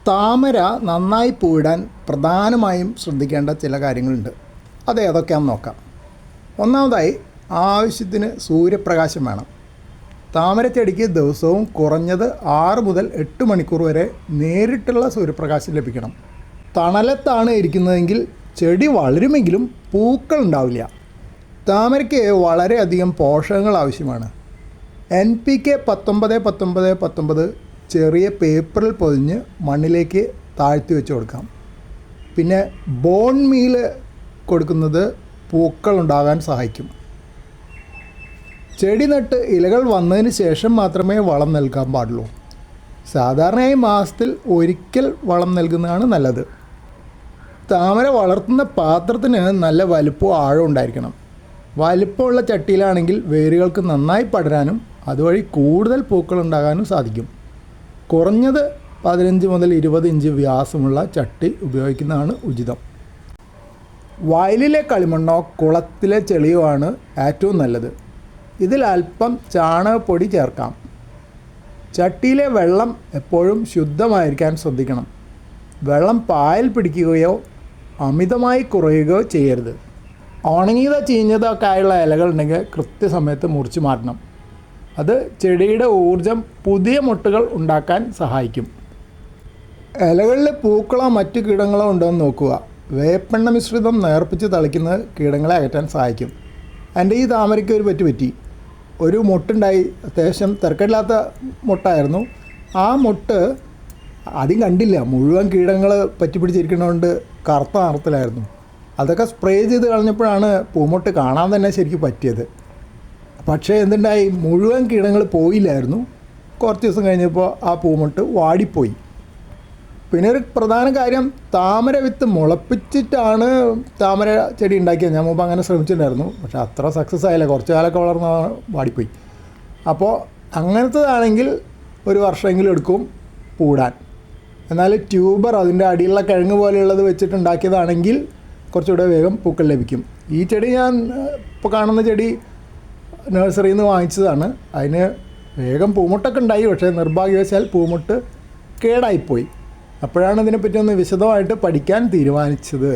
താമര നന്നായി പൂവിടാൻ പ്രധാനമായും ശ്രദ്ധിക്കേണ്ട ചില കാര്യങ്ങളുണ്ട്. അത് ഏതൊക്കെയാണെന്ന് നോക്കാം. ഒന്നാമതായി ആവശ്യത്തിന് സൂര്യപ്രകാശം വേണം. താമരച്ചെടിക്ക് ദിവസവും കുറഞ്ഞത് 6 മുതൽ 8 മണിക്കൂർ വരെ നേരിട്ടുള്ള സൂര്യപ്രകാശം ലഭിക്കണം. തണലത്താണ് ഇരിക്കുന്നതെങ്കിൽ ചെടി വളരുമെങ്കിലും പൂക്കൾ ഉണ്ടാവില്ല. താമരയ്ക്ക് വളരെയധികം പോഷകങ്ങൾ ആവശ്യമാണ്. NPK 19-19-19 ചെറിയ പേപ്പറിൽ പൊതിഞ്ഞ് മണ്ണിലേക്ക് താഴ്ത്തി വെച്ച് കൊടുക്കാം. പിന്നെ ബോൺ മീൽ കൊടുക്കുന്നത് പൂക്കൾ ഉണ്ടാകാൻ സഹായിക്കും. ചെടി നട്ട് ഇലകൾ വന്നതിന് ശേഷം മാത്രമേ വളം നൽകാൻ പാടുള്ളൂ. സാധാരണയായി മാസത്തിൽ ഒരിക്കൽ വളം നൽകുന്നതാണ് നല്ലത്. താമര വളർത്തുന്ന പാത്രത്തിന് നല്ല വലുപ്പവും ആഴവും ഉണ്ടായിരിക്കണം. വലിപ്പമുള്ള ചട്ടിയിലാണെങ്കിൽ വേരുകൾക്ക് നന്നായി പടരാനും അതുവഴി കൂടുതൽ പൂക്കൾ ഉണ്ടാകാനും സാധിക്കും. കുറഞ്ഞത് 15 മുതൽ 20 ഇഞ്ച് വ്യാസമുള്ള ചട്ടി ഉപയോഗിക്കുന്നതാണ് ഉചിതം. വയലിലെ കളിമണ്ണോ കുളത്തിലെ ചെളിയോ ആണ് ഏറ്റവും നല്ലത്. ഇതിൽ അല്പം ചാണകപ്പൊടി ചേർക്കാം. ചട്ടിയിലെ വെള്ളം എപ്പോഴും ശുദ്ധമായിരിക്കാൻ ശ്രദ്ധിക്കണം. വെള്ളം പായൽ പിടിക്കുകയോ അമിതമായി കുറയുകയോ ചെയ്യരുത്. ഉണങ്ങിയതോ ചീഞ്ഞതൊക്കെ ആയുള്ള ഇലകൾ ഉണ്ടെങ്കിൽ കൃത്യസമയത്ത് മുറിച്ച് മാറ്റണം. അത് ചെടിയുടെ ഊർജം പുതിയ മൊട്ടുകൾ ഉണ്ടാക്കാൻ സഹായിക്കും. ഇലകളിൽ പൂക്കളോ മറ്റു കീടങ്ങളോ ഉണ്ടോ എന്ന് നോക്കുക. വേപ്പെണ്ണ മിശ്രിതം നേർപ്പിച്ച് തളിക്കുന്നത് കീടങ്ങളെ അകറ്റാൻ സഹായിക്കും. എൻ്റെ ഈ താമരയ്ക്ക് ഒരു പറ്റി ഒരു മൊട്ടുണ്ടായി. അത്യാവശ്യം തിരക്കില്ലാത്ത മൊട്ടായിരുന്നു. ആ മൊട്ട് ആദ്യം കണ്ടില്ല, മുഴുവൻ കീടങ്ങൾ പറ്റിപ്പിടിച്ചിരിക്കുന്നതുകൊണ്ട് കറുത്ത നിറത്തിലായിരുന്നു. അതൊക്കെ സ്പ്രേ ചെയ്ത് കളഞ്ഞപ്പോഴാണ് പൂമൊട്ട് കാണാൻ തന്നെ ശരിക്കും പറ്റിയത്. പക്ഷേ എന്തുണ്ടായി, മുഴുവൻ കീടങ്ങൾ പോയില്ലായിരുന്നു. കുറച്ച് ദിവസം കഴിഞ്ഞപ്പോൾ ആ പൂമൊട്ട് വാടിപ്പോയി. പിന്നെ ഒരു പ്രധാന കാര്യം, താമര വിത്ത് മുളപ്പിച്ചിട്ടാണ് താമര ചെടി ഉണ്ടാക്കിയത്. ഞാൻ മുമ്പ് അങ്ങനെ ശ്രമിച്ചിട്ടുണ്ടായിരുന്നു. പക്ഷേ അത്ര സക്സസ് ആയില്ല. കുറച്ച് കാലമൊക്കെ വളർന്ന വാടിപ്പോയി. അപ്പോൾ അങ്ങനത്തതാണെങ്കിൽ ഒരു വർഷമെങ്കിലും എടുക്കും പൂടാൻ. എന്നാൽ ട്യൂബർ, അതിൻ്റെ അടിയിലുള്ള കിഴങ്ങ് പോലെയുള്ളത് വെച്ചിട്ടുണ്ടാക്കിയതാണെങ്കിൽ കുറച്ചുകൂടെ വേഗം പൂക്കൾ ലഭിക്കും. ഈ ചെടി ഞാൻ ഇപ്പോൾ കാണുന്ന ചെടി നഴ്സറിയിൽ നിന്ന് വാങ്ങിച്ചതാണ്. അതിന് വേഗം പൂമുട്ടൊക്കെ ഉണ്ടായി. പക്ഷേ നിർഭാഗ്യവശാൽ പൂമുട്ട് കേടായിപ്പോയി. അപ്പോഴാണ് ഇതിനെപ്പറ്റി ഒന്ന് വിശദമായിട്ട് പഠിക്കാൻ തീരുമാനിച്ചത്.